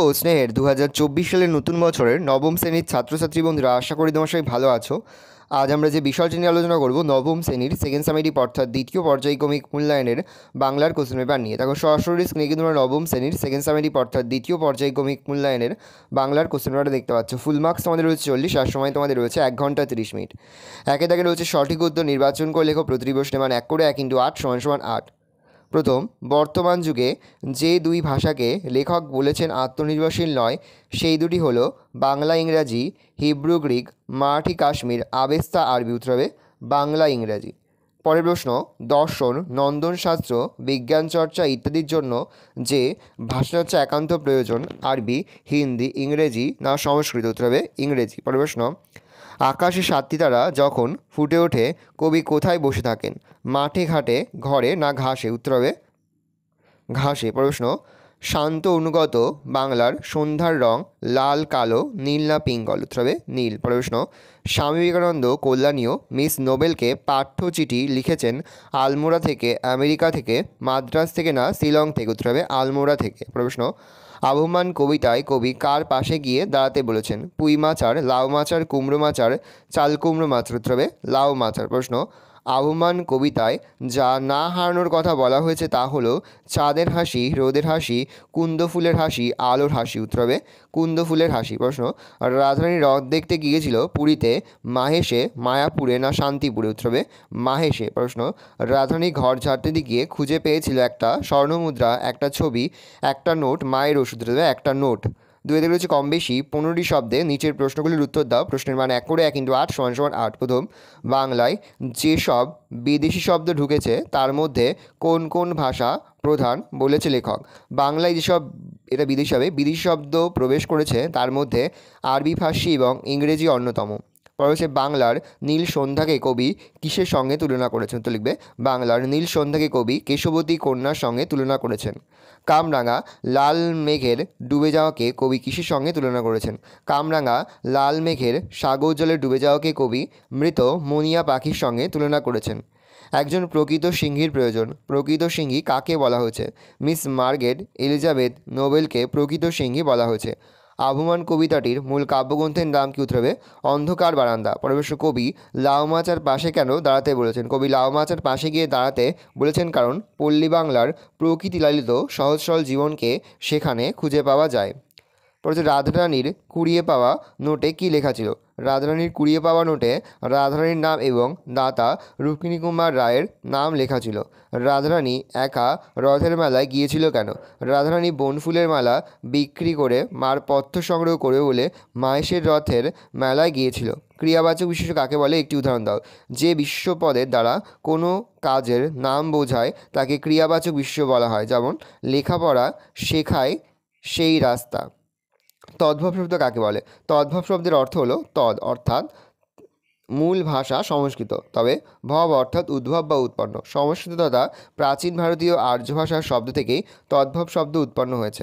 তো স্নেহের 2024 সালের নতুন বছরের নবম শ্রেণীর ছাত্রছাত্রী বন্ধুরা, আশা করি তোমার সবাই ভালো আছো। আজ আমরা যে বিষয়টি নিয়ে আলোচনা করব নবম শ্রেণীর সেকেন্ড সামেটিভ অর্থাৎ দ্বিতীয় পর্যায়ক্রমিক মূল্যায়নের বাংলার কোশ্চেন পেপার নিয়ে। দেখো সরাসরি স্ক্রিনে কিন্তু তোমরা নবম শ্রেণীর সেকেন্ড সামেটিভ অর্থাৎ দ্বিতীয় পর্যায়ক্রমিক মূল্যায়নের বাংলার কোশ্চেন পেপারটা দেখতে পাচ্ছ। ফুল মার্কস তোমাদের রয়েছে 40 আর সময় তোমাদের রয়েছে 1 ঘন্টা 30 মিনিট। একে দাগে রয়েছে সঠিক উত্তর নির্বাচন করে লেখো। প্রতিটি প্রশ্নের মান 1 করে 1 × 8 = 8। প্রথম, বর্তমান যুগে যে দুই ভাষাকে লেখক বলেছেন আত্মনির্ভরশীল নয় সেই দুটি হলো বাংলা ইংরাজি, Hebrew Greek, Marathi Kashmir, Avesta আরবি। উত্তর হবে বাংলা ইংরাজি। পরের প্রশ্ন, দর্শন, নন্দনশাস্ত্র, বিজ্ঞান চর্চা ইত্যাদির জন্য যে ভাষাচর্চা একান্ত প্রয়োজন, আরবি, হিন্দি, ইংরেজি না সংস্কৃত। উত্তর হবে ইংরেজি। পরের প্রশ্ন, আকাশে 7টি তারা যখন ফুটে ওঠে কবি কোথায় বসে থাকেন, মাঠে ঘাটে ঘরে না ঘাসে। উত্তর হবে ঘাসে। প্রশ্ন, শান্ত অনুগত বাংলার সন্ধ্যার রং লাল, কালো, নীল না পিঙ্গল। উত্তর হবে নীল। প্রশ্ন, স্বামী বিবেকানন্দ কল্যাণীয় মিস নোবেলকে পাঠ্যচিঠি লিখেছেন আলমোড়া থেকে, আমেরিকা থেকে, মাদ্রাজ থেকে না শিলং থেকে। উত্তর হবে আলমোড়া থেকে। প্রশ্ন, আবহমান কবিতায় কবি কার পাশে গিয়ে দাঁড়াতে বলেছেন, পুঁই মাচার, লাউ মাচার, কুমড়ো মাচার, চাল কুমড়ো মাচার। উত্তর হবে লাউ মাচার। প্রশ্ন, আবহমান কবিতায় যা না হারানোর কথা বলা হয়েছে তা হলো চাঁদের হাসি, রোদের হাসি, কুন্দ ফুলের হাসি, আলোর হাসি। উত্তর হবে কুন্দ ফুলের হাসি। প্রশ্ন, রাজধানী রথ দেখতে গিয়েছিল পুরীতে, মাহেশে, মায়াপুরে না শান্তিপুরে। উত্তর হবে মাহেশে। প্রশ্ন, রাজধানী ঘর ঝাড়তে গিয়ে খুঁজে পেয়েছিল একটা স্বর্ণমুদ্রা, একটা ছবি, একটা নোট, মায়ের ওষুধ। উত্তর হবে একটা নোট। দুই থেকে রয়েছে কম বেশি 15টি শব্দে নিচের প্রশ্নগুলির উত্তর দাও। প্রশ্নের মান 1 করে 1 × 8 = 8। প্রথম, বাংলায় যেসব বিদেশি শব্দ ঢুকেছে তার মধ্যে কোন কোন ভাষা প্রধান বলেছে লেখক। বাংলায় যেসব, এটা বিদেশি হবে, বিদেশি শব্দ প্রবেশ করেছে তার মধ্যে আরবি, ফার্সি এবং ইংরেজি অন্যতম। পরে হচ্ছে বাংলার নীল সন্ধ্যাকে কবি কিসের সঙ্গে তুলনা করেছেন। তো লিখবে বাংলার নীল সন্ধ্যাকে কবি কেশবতী কন্যার সঙ্গে তুলনা করেছেন। কামরাঙা লাল মেঘের ডুবে যাওয়াকে কবি কিসের সঙ্গে তুলনা করেছেন। কামরাঙা লাল মেঘের সাগর জলে ডুবে যাওয়াকে কবি মৃত মনিয়া পাখির সঙ্গে তুলনা করেছেন। একজন প্রকৃত সিংহীর প্রয়োজন, প্রকৃত সিংহী কাকে বলা হয়েছে। মিস মার্গারেট এলিজাবেথ নোবেলকে প্রকৃত সিংহী বলা হয়েছে। আবহমান কবিতাটির মূল কাব্যগ্রন্থের নাম কি। উত্তর হবে অন্ধকার বারান্দা। পরবর্তী, কবি লাউ মাচার পাশে কেন দাঁড়াতে বলেছেন। কবি লাউ মাচার পাশে গিয়ে দাঁড়াতে বলেছেন কারণ পল্লী বাংলার প্রকৃতি লালিত সহজ সরল জীবনকে সেখানে খুঁজে পাওয়া যায়। পরে রাধারানীর কুড়িয়ে পাওয়া নোটে কি লেখা ছিল। রাধারানীর কুড়িয়ে পাওয়া নোটে রাধারানীর নাম এবং দাতা রুক্মিণী কুমার রায়ের নাম লেখা ছিল। রাধারানী একা রথের মেলায় গিয়েছিল কেন। রাধারানী বনফুলের মালা বিক্রি করে মার পথ্য সংগ্রহ করে বলে মাহেশের রথের মেলায় গিয়েছিল। ক্রিয়াবাচক বিশেষ্য কাকে বলে, একটি উদাহরণ দাও। যে বিশেষ্য পদের দ্বারা কোনো কাজের নাম বোঝায় তাকে ক্রিয়াবাচক বিশেষ্য বলা হয়, যেমন লেখাপড়া শেখায় সেই রাস্তা। তদ্ভব শব্দ কাকে বলে। তদ্ভব শব্দের অর্থ হলো তদ অর্থাৎ মূল ভাষা সংস্কৃত, তবে ভব অর্থাৎ উদ্ভব বা উৎপন্ন। সংস্কৃত তথা প্রাচীন ভারতীয় আর্য ভাষার শব্দ থেকেই তদ্ভব শব্দ উৎপন্ন হয়েছে।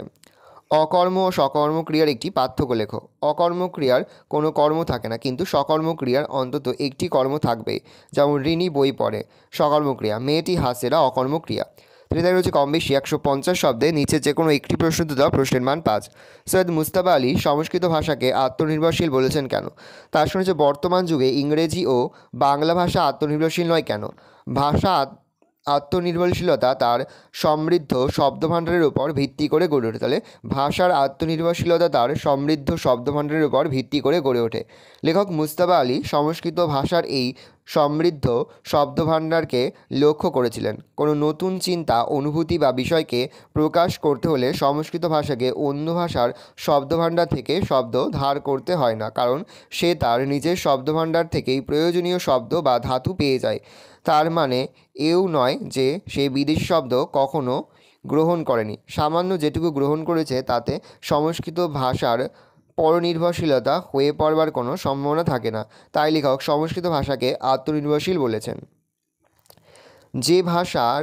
অকর্ম ও সকর্ম ক্রিয়ার একটি পার্থক্য লেখো। অকর্ম ক্রিয়ার কোনো কর্ম থাকে না, কিন্তু সকর্ম ক্রিয়ার অন্তত একটি কর্ম থাকবে, যেমন ঋণী বই পড়ে। সকর্ম ক্রিয়া, মেয়েটি হাসেরা অকর্ম ক্রিয়া। তিনি রয়েছে কম বেশি 150 শব্দে নিচে যে কোনো একটি প্রশ্ন দেওয়া। প্রশ্নের মান 5। সৈয়দ মুজতবা আলী সংস্কৃত ভাষাকে আত্মনির্ভরশীল বলেছেন কেন। তার শুনেছে বর্তমান যুগে ইংরেজি ও বাংলা ভাষা আত্মনির্ভরশীল নয় কেন। ভাষা আত্মনির্ভরশীলতা তার সমৃদ্ধ শব্দভাণ্ডারের উপর ভিত্তি করে গড়ে ওঠে। তাহলে ভাষার আত্মনির্ভরশীলতা তার সমৃদ্ধ শব্দভাণ্ডারের উপর ভিত্তি করে গড়ে ওঠে। লেখক মুজতবা আলী সংস্কৃত ভাষার এই সমৃদ্ধ শব্দভাণ্ডারকে লক্ষ্য করেছিলেন। কোনো নতুন চিন্তা, অনুভূতি বা বিষয়কে প্রকাশ করতে হলে সংস্কৃত ভাষাকে অন্য ভাষার শব্দভাণ্ডার থেকে শব্দ ধার করতে হয় না, কারণ সে তার নিজের শব্দভাণ্ডার থেকেই প্রয়োজনীয় শব্দ বা ধাতু পেয়ে যায়। তার মানে এও নয় যে সে বিদেশি শব্দ কখনো গ্রহণ করেনি, সামান্য যেটুকু গ্রহণ করেছে তাতে সংস্কৃত ভাষার পরনির্ভরশীলতা হয়ে পড়বার কোনো সম্ভাবনা থাকে না। তাই লেখক সংস্কৃত ভাষাকে আত্মনির্ভরশীল বলেছেন। যে ভাষার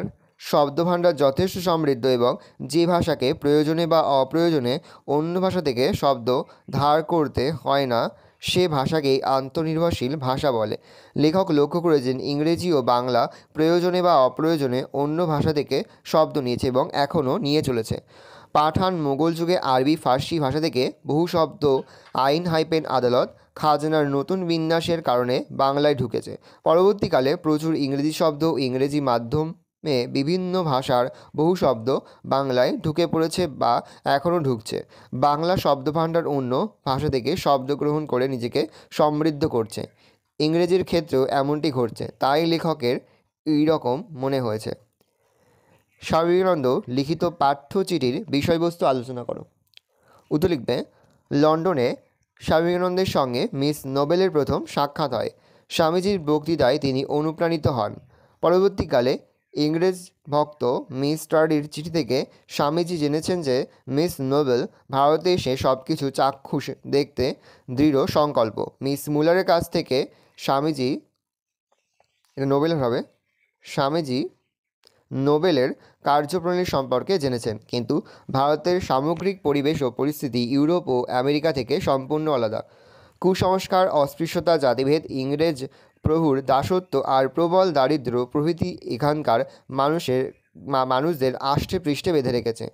শব্দভাণ্ডার যথেষ্ট সমৃদ্ধ এবং যে ভাষাকে প্রয়োজনে বা অপ্রয়োজনে অন্য ভাষা থেকে শব্দ ধার করতে হয় না, সে ভাষাকেই আত্মনির্ভরশীল ভাষা বলে। লেখক লক্ষ্য করেছেন ইংরেজি ও বাংলা প্রয়োজনে বা অপ্রয়োজনে অন্য ভাষা থেকে শব্দ নিয়েছে এবং এখনও নিয়ে চলেছে। পাঠান মোগল যুগে আরবি ফার্সি ভাষা থেকে বহু শব্দ আইন আদালত খাজনার নতুন বিন্যাসের কারণে বাংলায় ঢুকেছে। পরবর্তীকালে প্রচুর ইংরেজি শব্দ ও ইংরেজি মাধ্যমে বিভিন্ন ভাষার বহু শব্দ বাংলায় ঢুকে পড়েছে বা এখনও ঢুকছে। বাংলা শব্দভাণ্ডার অন্য ভাষা থেকে শব্দ গ্রহণ করে নিজেকে সমৃদ্ধ করছে। ইংরেজির ক্ষেত্রেও এমনটি ঘটছে, তাই লেখকের এইরকম মনে হয়েছে। স্বামী বিবেকানন্দ লিখিত পাঠ্যচিঠির বিষয়বস্তু আলোচনা করো। উত্তর লিখবে, লন্ডনে স্বামী বিবেকানন্দের সঙ্গে মিস নোবেলের প্রথম সাক্ষাৎ হয়। স্বামীজির বক্তৃতায় তিনি অনুপ্রাণিত হন। পরবর্তীকালে ইংরেজ ভক্ত মিস স্টাডির চিঠি থেকে স্বামীজি জেনেছেন যে মিস নোবেল ভারতে এসে সব কিছু চাক্ষুষ দেখতে দৃঢ় সংকল্প। মিস মুলারের কাছ থেকে স্বামীজি নোবেলের কার্যপ্রণালী সম্পর্কে জেনেছেন, কিন্তু ভারতের সামগ্রিক পরিবেশ ও পরিস্থিতি ইউরোপ ও আমেরিকা থেকে সম্পূর্ণ আলাদা। কুসংস্কার, অস্পৃশ্যতা, জাতিভেদ, ইংরেজ প্রভুর দাসত্ব আর প্রবল দারিদ্র্য প্রভৃতি এখানকার মানুষদের আষ্টে পৃষ্ঠে বেঁধে রেখেছে।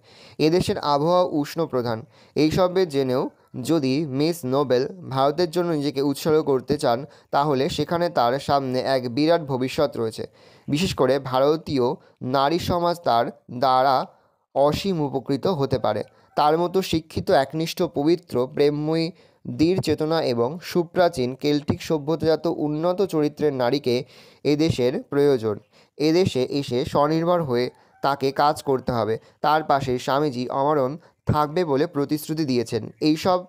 এদেশের আবহাওয়া উষ্ণ প্রধান। এইসবের জেনেও যদি মিস নোবেল ভারতের জন্য নিজেকে উৎসর্গ করতে চান, তাহলে সেখানে তার সামনে এক বিরাট ভবিষ্যৎ রয়েছে। বিশেষ করে ভারতীয় নারী সমাজ তার দ্বারা অসীম উপকৃত হতে পারে। তার মতো শিক্ষিত, একনিষ্ঠ, পবিত্র, প্রেমময়ী, দৃঢ় চেতনা এবং সুপ্রাচীন কেল্টিক সভ্যতাজাত উন্নত চরিত্রের নারীকে এদেশের প্রয়োজন। এদেশে এসে স্বনির্ভর হয়ে তাকে কাজ করতে হবে। তার পাশে স্বামীজি অমরণ থাকবে বলে প্রতিশ্রুতি দিয়েছেন। এইসব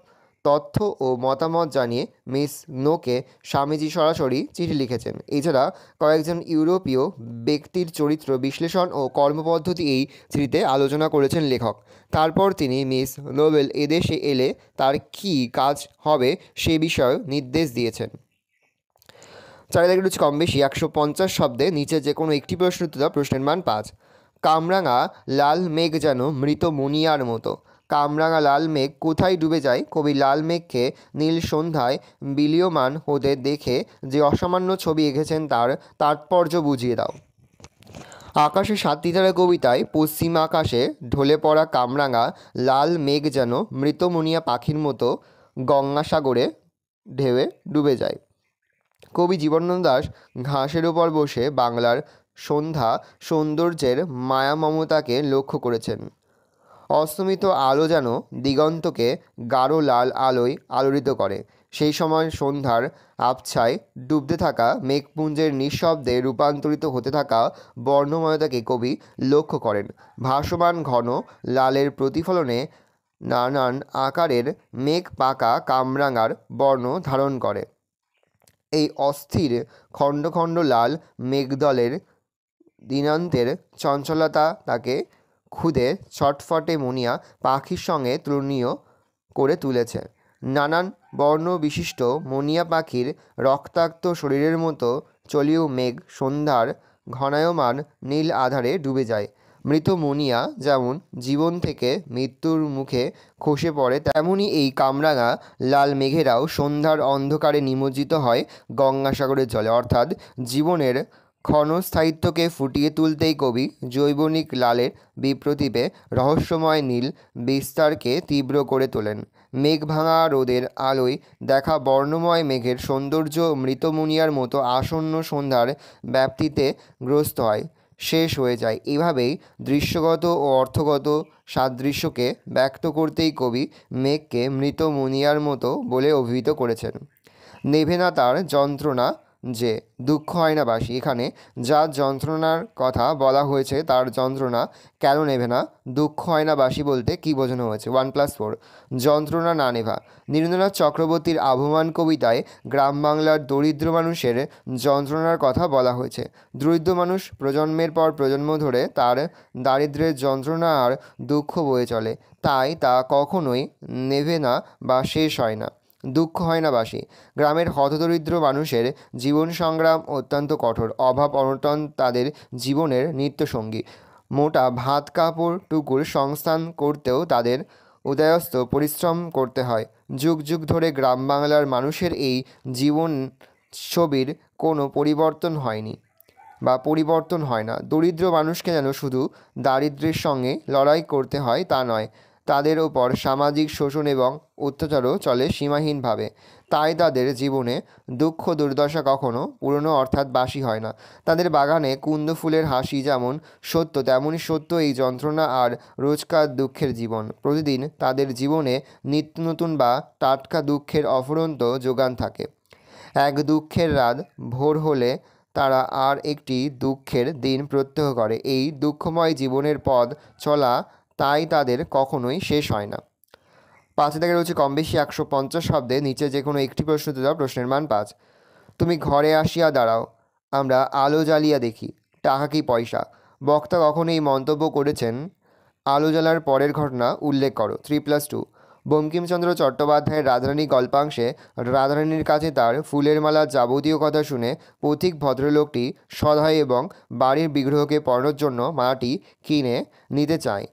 তথ্য ও মতামত জানিয়ে মিস নোকে স্বামীজি সরাসরি চিঠি লিখেছেন। এছাড়া কয়েকজন ইউরোপীয় ব্যক্তির চরিত্র বিশ্লেষণ ও কর্মপদ্ধতি এই চিঠিতে আলোচনা করেছেন লেখক। তারপর তিনি মিস নোবেল এদেশে এলে তার কী কাজ হবে সে বিষয়ে নির্দেশ দিয়েছেন। চারিদিকে রয়েছে কম বেশি 150 শব্দে নিচে যে কোনো একটি প্রশ্ন উত্তর দাও। প্রশ্নের মান 5। কামরাঙা লাল মেঘ যেন মৃত মুনিয়ার মতো। কামরাঙা লাল মেঘ কোথায় ডুবে যায়? কবি লাল মেঘকে নীল সন্ধ্যায় বিলীয়মান হতে দেখে যে অসামান্য ছবি এঁকেছেন তার তাৎপর্য বুঝিয়ে দাও। আকাশে 7টি তারা কবিতায় পশ্চিম আকাশে ঢলে পড়া কামরাঙা লাল মেঘ যেন মৃত মুনিয়া পাখির মতো গঙ্গাসাগরে ঢেউয়ে ডুবে যায়। কবি জীবনানন্দ দাশ ঘাসের ওপর বসে বাংলার সন্ধ্যা সৌন্দর্যের মায়া মমতাকে লক্ষ্য করেছেন। অস্তমিত আলো যেন দিগন্তকে গাঢ় লাল আলোয় আলোড়িত করে। সেই সময় সন্ধ্যার আবছায় ডুবতে থাকা মেঘপুঞ্জের নিঃশব্দে রূপান্তরিত হতে থাকা বর্ণময়তাকে কবি লক্ষ্য করেন। ভাসমান ঘন লালের প্রতিফলনে নানান আকারের মেঘ পাকা কামরাঙার বর্ণ ধারণ করে। এই অস্থির খণ্ড খণ্ড লাল মেঘদলের দিনান্তের চঞ্চলতা তাকে ক্ষুদে ছটফটে মুনিয়া পাখির সঙ্গে তুলনীয় করে তুলেছে। নানান বর্ণ বিশিষ্ট মুনিয়া পাখির রক্তাক্ত শরীরের মতো চলিও মেঘ সন্ধ্যার ঘনায়মান নীল আধারে ডুবে যায়। মৃত মুনিয়া যেমন জীবন থেকে মৃত্যুর মুখে খসে পড়ে, তেমনি এই কামরাঙা লাল মেঘেরাও সন্ধ্যার অন্ধকারে নিমজ্জিত হয় গঙ্গাসাগরের জলে। অর্থাৎ জীবনের ক্ষণস্থায়িত্বকে ফুটিয়ে তুলতেই কবি জৈবনিক লালের বিপ্রতীপে রহস্যময় নীল বিস্তারকে তীব্র করে তোলেন। মেঘ ভাঙা রোদের আলোয় দেখা বর্ণময় মেঘের সৌন্দর্য মৃত মুনিয়ার মতো আসন্ন সন্ধ্যার ব্যাপ্তিতে গ্রস্ত হয়, শেষ হয়ে যায়। এভাবেই দৃশ্যগত ও অর্থগত সাদৃশ্যকে ব্যক্ত করতেই কবি মেঘকে মৃত মুনিয়ার মতো বলে অভিহিত করেছেন। নেভে না তার যন্ত্রণা যে দুঃখ হয় না বাসি। এখানে যার যন্ত্রণার কথা বলা হয়েছে তার যন্ত্রণা কেন নেভে না? দুঃখ হয় না বাসি বলতে কী বোঝানো হয়েছে? 1+4 যন্ত্রণা না নেভা। নীরেন্দ্রনাথ চক্রবর্তীর আবহমান কবিতায় গ্রাম বাংলার দরিদ্র মানুষের যন্ত্রণার কথা বলা হয়েছে। দরিদ্র মানুষ প্রজন্মের পর প্রজন্ম ধরে তার দারিদ্র্যের যন্ত্রণা আর দুঃখ বয়ে চলে, তাই তা কখনোই নেভে না বা শেষ হয় না। দুঃখ হয় না বাসি। গ্রামের হতদরিদ্র মানুষের জীবন সংগ্রাম অত্যন্ত কঠোর। অভাব অনটন তাদের জীবনের নিত্যসঙ্গী। মোটা ভাত কাপড় টুকুর সংস্থান করতেও তাদের উদয়স্ত পরিশ্রম করতে হয়। যুগ যুগ ধরে গ্রাম বাংলার মানুষের এই জীবন ছবির কোনো পরিবর্তন হয়নি। বা পরিবর্তন হয় না। দরিদ্র মানুষকে যেন শুধু দারিদ্র্যের সঙ্গে লড়াই করতে হয় তা নয়, তাদের ওপর সামাজিক শোষণ এবং অত্যাচারও চলে সীমাহীনভাবে। তাই তাদের জীবনে দুঃখ দুর্দশা কখনো পুরনো অর্থাৎ বাসি হয় না। তাদের বাগানে কুন্দ ফুলের হাসি যেমন সত্য, তেমনই সত্য এই যন্ত্রণা আর রোজকার দুঃখের জীবন। প্রতিদিন তাদের জীবনে নিত্য নতুন বা টাটকা দুঃখের অফুরন্ত যোগান থাকে। এক দুঃখের রাত ভোর হলে তারা আর একটি দুঃখের দিন প্রত্যহ করে। এই দুঃখময় জীবনের পথ চলা তাই তাদের কখনোই শেষ হয় না। 5 থেকে রয়েছে কম বেশি 150 শব্দে নিচে যে কোনো একটি প্রশ্ন উত্তর দাও। প্রশ্নের মান 5। তুমি ঘরে আসিয়া দাঁড়াও, আমরা আলো জ্বালিয়া দেখি, টাকা কি পয়সা? বক্তা কখন এই মন্তব্য করেছেন? আলো জ্বালার পরের ঘটনা উল্লেখ করো। 3+2। বঙ্কিমচন্দ্র চট্টোপাধ্যায়ের রাধারানী গল্পাংশে রাধারানীর কাছে তার ফুলের মালার যাবতীয় কথা শুনে পথিক ভদ্রলোকটি সদয় এবং বাড়ির বিগ্রহকে পরানোর জন্য মালাটি কিনে নিতে চায়।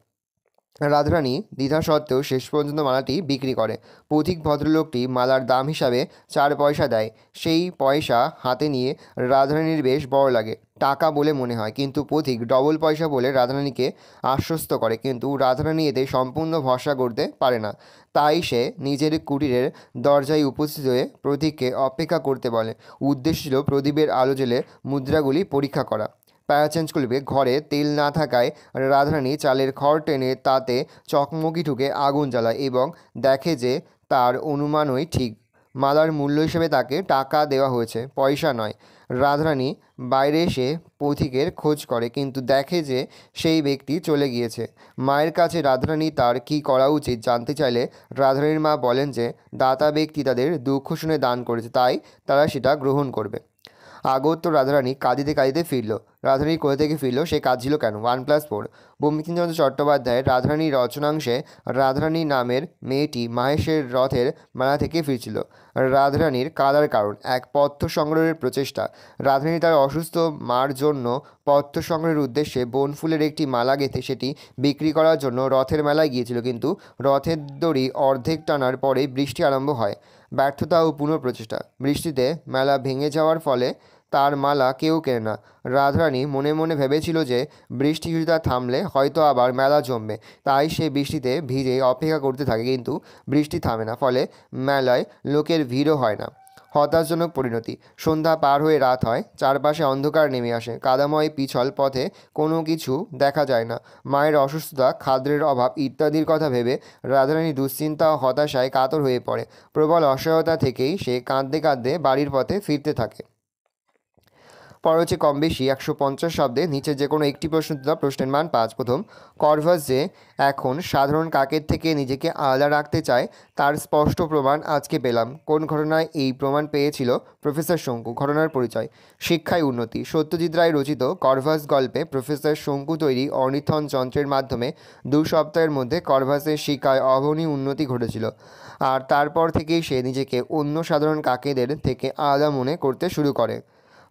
রাধারানী দ্বিধা সত্ত্বেও শেষ পর্যন্ত মালাটি বিক্রি করে। পথিক ভদ্রলোকটি মালার দাম হিসাবে 4 পয়সা দেয়। সেই পয়সা হাতে নিয়ে রাধারানীর বেশ বড় লাগে, টাকা বলে মনে হয়, কিন্তু পথিক ডবল পয়সা বলে রাধারানীকে আশ্বস্ত করে। কিন্তু রাধারানী এতে সম্পূর্ণ ভরসা করতে পারে না। তাই সে নিজের কুটিরের দরজায় উপস্থিত হয়ে প্রতীককে অপেক্ষা করতে বলে। উদ্দেশ্য ছিল প্রদীপের আলো জ্বেলে মুদ্রাগুলি পরীক্ষা করা। প্যারা চেঞ্জ করবে। ঘরে তেল না থাকায় রাধারানী চালের খড় টেনে তাতে চকমকি ঠুকে আগুন জ্বালায় এবং দেখে যে তার অনুমানই ঠিক। মালার মূল্য হিসেবে তাকে টাকা দেওয়া হয়েছে, পয়সা নয়। রাধারানী বাইরে এসে পথিকের খোঁজ করে, কিন্তু দেখে যে সেই ব্যক্তি চলে গিয়েছে। মায়ের কাছে রাধারানী তার কী করা উচিত জানতে চাইলে রাধারানীর মা বলেন যে দাতা ব্যক্তি তাদের দুঃখ শুনে দান করেছে, তাই তারা সেটা গ্রহণ করবে। আগত রাধারানী কাঁদিতে কাঁদিতে ফিরল। রাধারানী কোথা থেকে ফিরল, সে কাঁদছিল কেন? 1+4। বঙ্কিমচন্দ্র চট্টোপাধ্যায়ের রাধারানীর রচনাংশে রাধারানী নামের মেয়েটি মাহেশের রথের মেলা থেকে ফিরছিল। রাধারানীর কাঁদার কারণ: এক, পথ্য সংগ্রহের প্রচেষ্টা। রাধারানী তার অসুস্থ মার জন্য পথ্য সংগ্রহের উদ্দেশ্যে বনফুলের একটি মালা গেঁথে সেটি বিক্রি করার জন্য রথের মেলায় গিয়েছিল, কিন্তু রথের দড়ি অর্ধেক টানার পরেই বৃষ্টি আরম্ভ হয়। ব্যর্থতা ও পুনঃপ্রচেষ্টা। বৃষ্টিতে মেলা ভেঙে যাওয়ার ফলে তার মালা কেউ কেনে না। রাধারানী মনে মনে ভেবেছিল যে বৃষ্টি কিছুটা থামলে হয়তো আবার মেলা জমবে, তাই সে বৃষ্টিতে ভিজে অপেক্ষা করতে থাকে, কিন্তু বৃষ্টি থামে না, ফলে মেলায় লোকের ভিড়ও হয় না। হতাশজনক পরিণতি। সন্ধ্যা পার হয়ে রাত হয়, চারপাশে অন্ধকার নেমে আসে, কাদাময় পিছল পথে কোনো কিছু দেখা যায় না। মায়ের অসুস্থতা, খাদ্যের অভাব ইত্যাদির কথা ভেবে রাধারানী দুশ্চিন্তা ও হতাশায় কাতর হয়ে পড়ে। প্রবল অসহায়তা থেকেই সে কাঁদতে কাঁদতে বাড়ির পথে ফিরতে থাকে। পরে হচ্ছে কম বেশি 150 শব্দে নিচে যে কোনো একটি প্রশ্ন উত্তর দাও। প্রশ্নের মান 5। প্রথম, কর্ভাস যে এখন সাধারণ কাকের থেকে নিজেকে আলাদা রাখতে চায় তার স্পষ্ট প্রমাণ আজকে পেলাম। কোন ঘটনায় এই প্রমাণ পেয়েছিল প্রফেসর শঙ্কু? ঘটনার পরিচয়: শিক্ষায় উন্নতি। সত্যজিৎ রায় রচিত কর্ভাস গল্পে প্রফেসর শঙ্কু তৈরি অর্নিথন যন্ত্রের মাধ্যমে 2 সপ্তাহের মধ্যে কর্ভাসের শিক্ষায় অভাবনীয় উন্নতি ঘটেছিল, আর তারপর থেকেই সে নিজেকে অন্য সাধারণ কাকেদের থেকে আলাদা মনে করতে শুরু করে।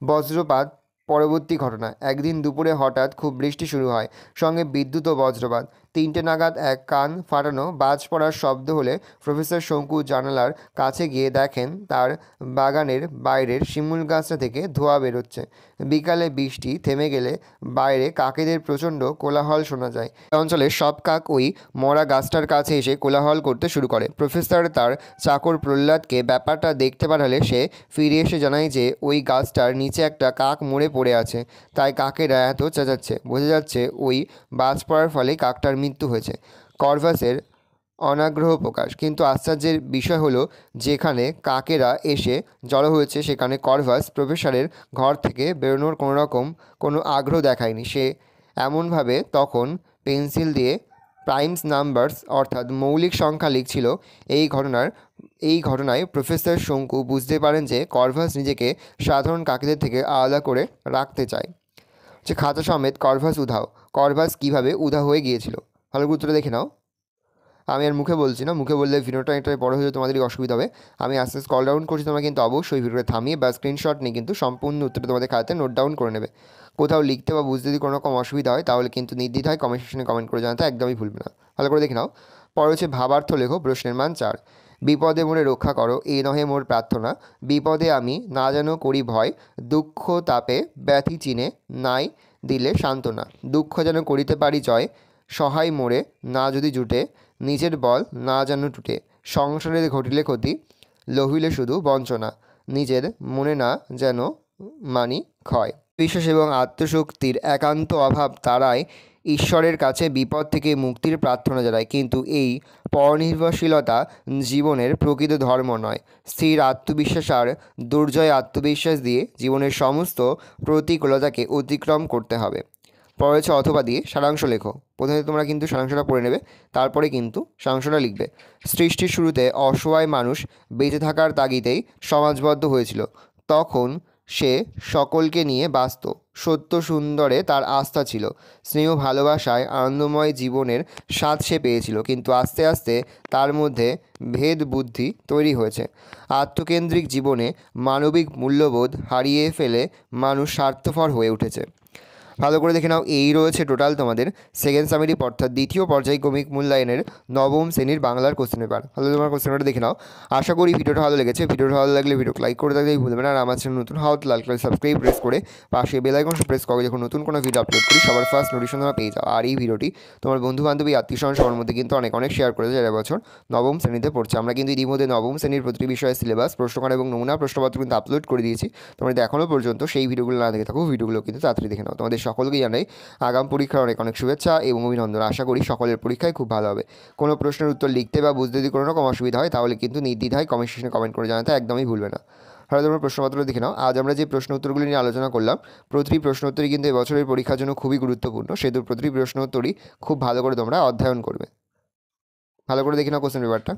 বজ্রপাত পরবর্তী ঘটনা: একদিন দুপুরে হঠাৎ খুব বৃষ্টি শুরু হয়, সঙ্গে বিদ্যুৎ ও বজ্রপাত। 3টে নাগাদ এক কান ফাটানো বাজ পড়ার শব্দ হলে প্রফেসর শঙ্কু জানালার কাছে গিয়ে দেখেন তার বাগানের বাইরের শিমুল গাছটা থেকে ধোঁয়া বেরোচ্ছে। বিকালে বৃষ্টি থেমে গেলে বাইরে কাকেদের প্রচণ্ড কোলাহল শোনা যায়। অঞ্চলের সব কাক ওই মরা গাছটার কাছে এসে কোলাহল করতে শুরু করে। প্রফেসর তার চাকর প্রহ্লাদকে ব্যাপারটা দেখতে পাঠালে সে ফিরে এসে জানায় যে ওই গাছটার নিচে একটা কাক মরে পড়ে আছে, তাই কাকেরা এত চেঁচাচ্ছে। বোঝা যাচ্ছে ওই বাজ পড়ার ফলে কাকটার মৃত্যু হয়েছে। কর্ভাসের অনাগ্রহ প্রকাশ। কিন্তু আশ্চর্যের বিষয় হলো, যেখানে কাকেরা এসে জড়ো হয়েছে সেখানে কর্ভাস প্রফেসরের ঘর থেকে বেরোনোর কোনো আগ্রহ দেখায়নি। সে এমনভাবে তখন পেন্সিল দিয়ে প্রাইমস নাম্বারস অর্থাৎ মৌলিক সংখ্যা লিখছিল। এই ঘটনায় প্রফেসর শঙ্কু বুঝতে পারেন যে কর্ভাস নিজেকে সাধারণ কাকেদের থেকে আলাদা করে রাখতে চায়। যে খাতা সমেত কর্ভাস উধাও। কর্ভাস কীভাবে উধাও হয়ে গিয়েছিল? ভালো গুরুত্বটা দেখে নাও। আমি আর মুখে বলছি না, মুখে বললে ভিডিওটা এটা বড় হয়ে তোমাদেরই অসুবিধা হবে। আমি আস্তে স্ক্রল ডাউন করছি, তোমরা কিন্তু অবশ্যই ভিডিওটা থামিয়ে বা স্ক্রিনশট নিয়ে কিন্তু সম্পূর্ণ উত্তরটা তোমাদের খাতাতে নোট ডাউন করে নেবে। কোথাও লিখতে বা বুঝতে যদি কোনো রকম অসুবিধা হয় তাহলে কিন্তু নির্দ্বিধায় কমেন্ট সেকশনে কমেন্ট করে জানাতে একদমই ভুলবে না। ভালো করে দেখে নাও। পরে হচ্ছে ভাবার্থ লেখো। প্রশ্নের মান 4। বিপদে মোরে রক্ষা করো, এ নহে মোর প্রার্থনা। বিপদে আমি না যেন করি ভয়, দুঃখ তাপে ব্যথি চিনে নাই দিলে সান্ত্বনা। দুঃখ যেন করিতে পারি জয়, সহায় মোরে না যদি জুটে, নিজের বল না যেন টুটে। সংসারে ঘটিলে ক্ষতি, লহিলে শুধু বঞ্চনা, নিজের মনে না যেন মানি ক্ষয়। বিশ্বাস এবং আত্মশক্তির একান্ত অভাব তারাই ঈশ্বরের কাছে বিপদ থেকে মুক্তির প্রার্থনা জানায়, কিন্তু এই পরনির্ভরশীলতা জীবনের প্রকৃত ধর্ম নয়। স্থির আত্মবিশ্বাস আর দুর্জয় আত্মবিশ্বাস দিয়ে জীবনের সমস্ত প্রতিকূলতাকে অতিক্রম করতে হবে। পরে হচ্ছে অথবা দিয়ে সারাংশ লেখো। প্রথমে তোমরা কিন্তু সারাংশটা পড়ে নেবে, তারপরে কিন্তু সারাংশটা লিখবে। সৃষ্টির শুরুতে অসহায় মানুষ বেঁচে থাকার তাগিদেই সমাজবদ্ধ হয়েছিল। তখন সে সকলকে নিয়ে বাঁচত। সত্য সুন্দরে তার আস্থা ছিল। স্নেহ ভালোবাসায় আনন্দময় জীবনের স্বাদ সে পেয়েছিল, কিন্তু আস্তে আস্তে তার মধ্যে ভেদ বুদ্ধি তৈরি হয়েছে। আত্মকেন্দ্রিক জীবনে মানবিক মূল্যবোধ হারিয়ে ফেলে মানুষ স্বার্থপর হয়ে উঠেছে। ভালো করে দেখে নাও, এই রয়েছে টোটাল তোমাদের সেকেন্ড সামেটিভ অর্থাৎ দ্বিতীয় পর্যায়ক্রমিক মূল্যায়নের নবম শ্রেণীর বাংলার কোশ্চেন পেপার। ভালো তোমার কোশ্চেনটা দেখে নাও। আশা করি ভিডিওটা ভালো লেগেছে। ভিডিওটা ভালো লাগলে ভিডিওকে লাইক করে থাকলেই ভুলবে না। আর আমার চ্যানেল নতুন হওয়া লাল কালার সাবস্ক্রাইব প্রেস করে পাশে বেল আইকন প্রেস করে যখন নতুন কোনো ভিডিও আপলোড করি সবার ফার্স্ট নোটিফিকেশন তোমরা পেয়ে যাও। আর এই ভিডিওটি তোমার বন্ধু বান্ধবী আত্মীয়স্বজন সবার মধ্যে কিন্তু অনেক শেয়ার করে যারা বছর নবম শ্রেণীতে পড়ছে। আমরা কিন্তু ইতিমধ্যে নবম শ্রেণীর প্রতিটি বিষয়ের সিলেবাস, প্রশ্নকার এবং নমুনা প্রশ্নপত্র কিন্তু আপলোড করে দিয়েছি। তোমরা যদি এখনও পর্যন্ত সেই ভিডিওগুলো না দেখে থাকো, ভিডিওগুলো কিন্তু তাড়াতাড়ি দেখে নাও। তোমাদের সকলকেই জানাই আগাম পরীক্ষার অনেক শুভেচ্ছা এবং অভিনন্দন। আশা করি সকলের পরীক্ষায় খুব ভালো হবে। কোনো প্রশ্নের উত্তর লিখতে বা বুঝতে যদি কোনো রকম অসুবিধা হয় তাহলে কিন্তু নির্দ্বিধায় কমেন্ট সেকশনে কমেন্ট করে জানাতে একদমই ভুলবে না। তাহলে তোমরা প্রশ্নপত্র দেখে নাও। আজ আমরা যে প্রশ্ন উত্তরগুলি নিয়ে আলোচনা করলাম, প্রতিটি প্রশ্ন উত্তরই কিন্তু এবছরের পরীক্ষার জন্য খুবই গুরুত্বপূর্ণ। সেহেতু প্রতিটি প্রশ্ন উত্তরই খুব ভালো করে তোমরা অধ্যয়ন করবে। ভালো করে দেখে নাও কোশ্চেন পেপারটা।